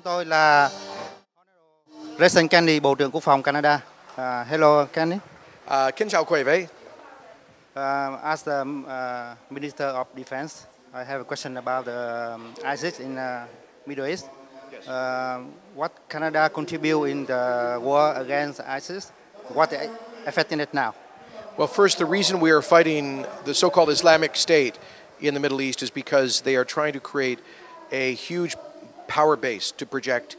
tôi là President Kenney, Bộ trưởng Quốc phòng Canada. Hello, Kenney. Kính chào quý vị. As the Minister of Defense, I have a question about the ISIS in Middle East. Yes. What Canada contribute in the war against ISIS? What affecting it now? Well, first, the reason we are fighting the so-called Islamic State in the Middle East is because they are trying to create a huge power base to project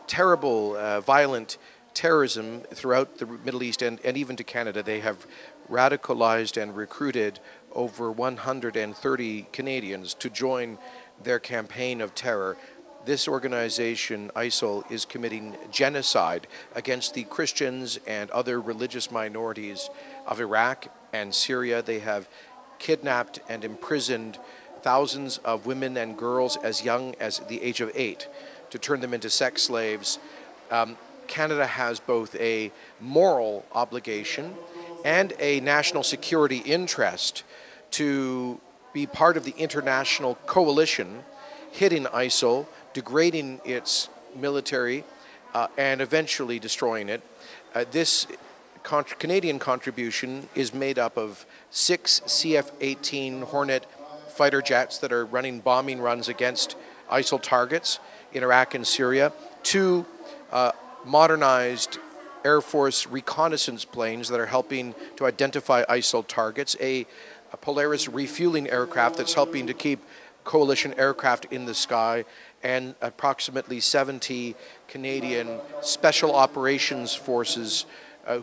terrible, violent terrorism throughout the Middle East and even to Canada. They have radicalized and recruited over 130 Canadians to join their campaign of terror. This organization, ISIL, is committing genocide against the Christians and other religious minorities of Iraq and Syria. They have kidnapped and imprisoned thousands of women and girls as young as the age of 8 to turn them into sex slaves. Canada has both a moral obligation and a national security interest to be part of the international coalition hitting ISIL, degrading its military, and eventually destroying it. This Canadian contribution is made up of 6 CF-18 Hornet fighter jets that are running bombing runs against ISIL targets in Iraq and Syria, 2 modernized Air Force reconnaissance planes that are helping to identify ISIL targets, a Polaris refueling aircraft that's helping to keep coalition aircraft in the sky, and approximately 70 Canadian Special Operations Forces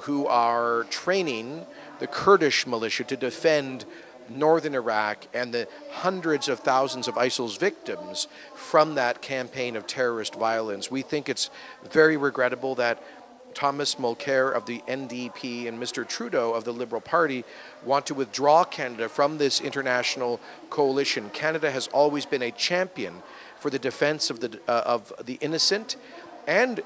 who are training the Kurdish militia to defend northern Iraq and the hundreds of thousands of ISIL's victims from that campaign of terrorist violence. We think it's very regrettable that Thomas Mulcair of the NDP and Mr. Trudeau of the Liberal Party want to withdraw Canada from this international coalition. Canada has always been a champion for the defense of the innocent, and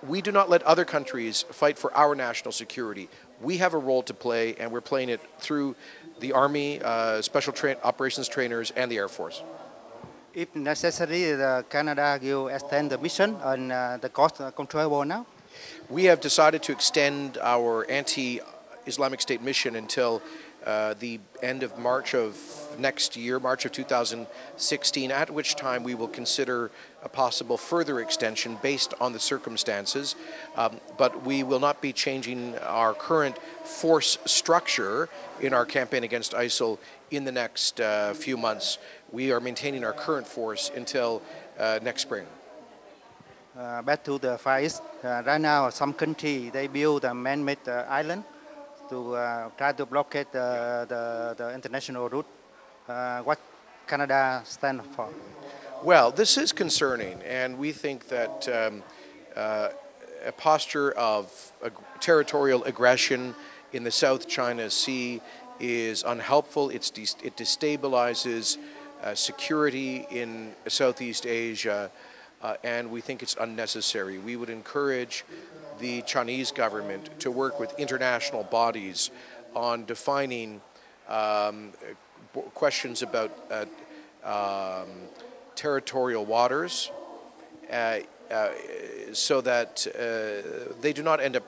we do not let other countries fight for our national security. We have a role to play, and we're playing it through the Army, Special Operations Trainers, and the Air Force. If necessary, Canada will extend the mission on the coast control now? We have decided to extend our anti-Islamic State mission until the end of March of next year, March of 2016, at which time we will consider a possible further extension based on the circumstances. But we will not be changing our current force structure in our campaign against ISIL in the next few months. We are maintaining our current force until next spring. Back to the Far East. Right now, some countries, they build a man-made island to try to blockade the international route. What Canada stand for? Well, this is concerning, and we think that a posture of territorial aggression in the South China Sea is unhelpful. It destabilizes security in Southeast Asia, and we think it's unnecessary. We would encourage the Chinese government to work with international bodies on defining questions about territorial waters so that they do not end up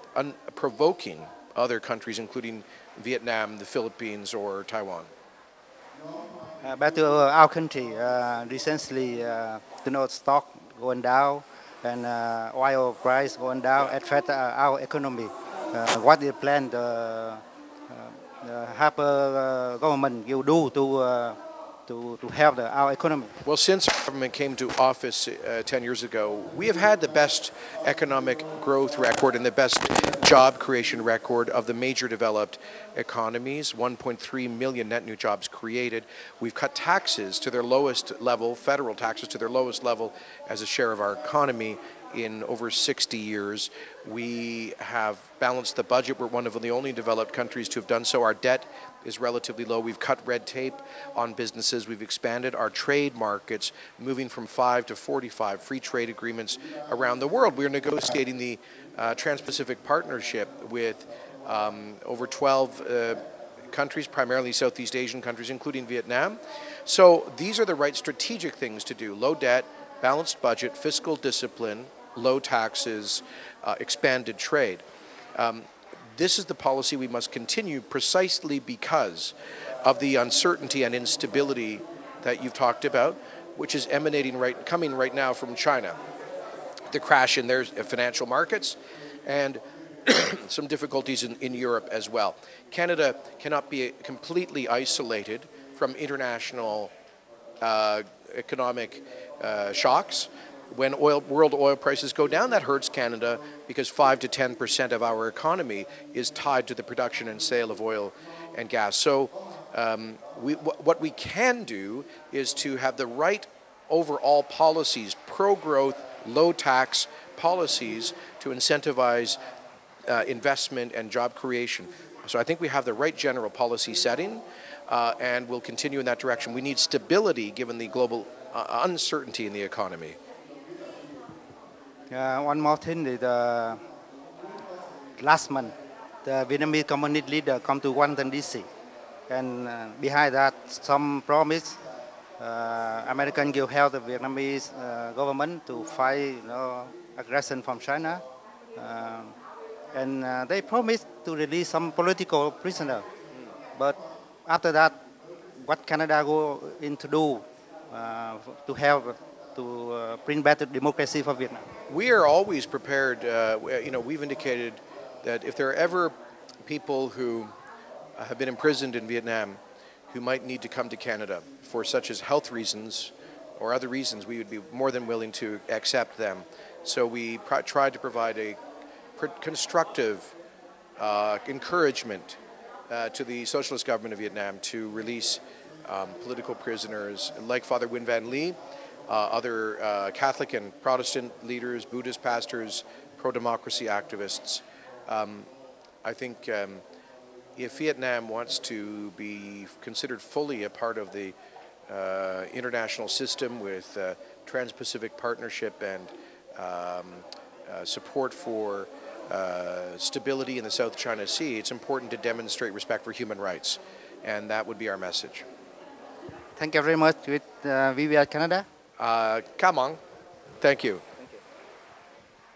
provoking other countries, including Vietnam, the Philippines, or Taiwan. Back to our country, recently, stock going down and oil price going down affect our economy. What is the plan the Harper government will do to help our economy? Well, since our government came to office 10 years ago, we have had the best economic growth record and the best job creation record of the major developed economies. 1.3 million net new jobs created. We've cut taxes to their lowest level, federal taxes to their lowest level as a share of our economy in over 60 years. We have balanced the budget. We're one of the only developed countries to have done so. Our debt is relatively low. We've cut red tape on businesses. We've expanded our trade markets, moving from 5 to 45 free trade agreements around the world. We're negotiating the Trans-Pacific Partnership with over 12 countries, primarily Southeast Asian countries, including Vietnam. So these are the right strategic things to do. Low debt, balanced budget, fiscal discipline, low taxes, expanded trade. This is the policy we must continue precisely because of the uncertainty and instability that you've talked about, which is coming right now from China. The crash in their financial markets and some difficulties in Europe as well. Canada cannot be completely isolated from international economic shocks. When world oil prices go down, that hurts Canada because 5 to 10% of our economy is tied to the production and sale of oil and gas. So what we can do is to have the right overall policies, pro-growth, low-tax policies to incentivize investment and job creation. So I think we have the right general policy setting, and we'll continue in that direction. We need stability given the global uncertainty in the economy. One more thing is last month, the Vietnamese communist leader come to Washington D.C. and behind that, some promise American will help the Vietnamese government to fight aggression from China, and they promised to release some political prisoner. But after that, what Canada going to do to help to bring back the democracy for Vietnam? We are always prepared. We've indicated that if there are ever people who have been imprisoned in Vietnam who might need to come to Canada for such as health reasons or other reasons, we would be more than willing to accept them. So we tried to provide a constructive encouragement to the Socialist government of Vietnam to release political prisoners like Father Nguyen Van Ly, other Catholic and Protestant leaders, Buddhist pastors, pro-democracy activists. I think if Vietnam wants to be considered fully a part of the international system with Trans-Pacific Partnership and support for stability in the South China Sea, it's important to demonstrate respect for human rights, and that would be our message. Thank you very much with VVR Canada. Come on. Thank you.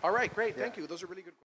All right, great. Thank you. Those are really good questions.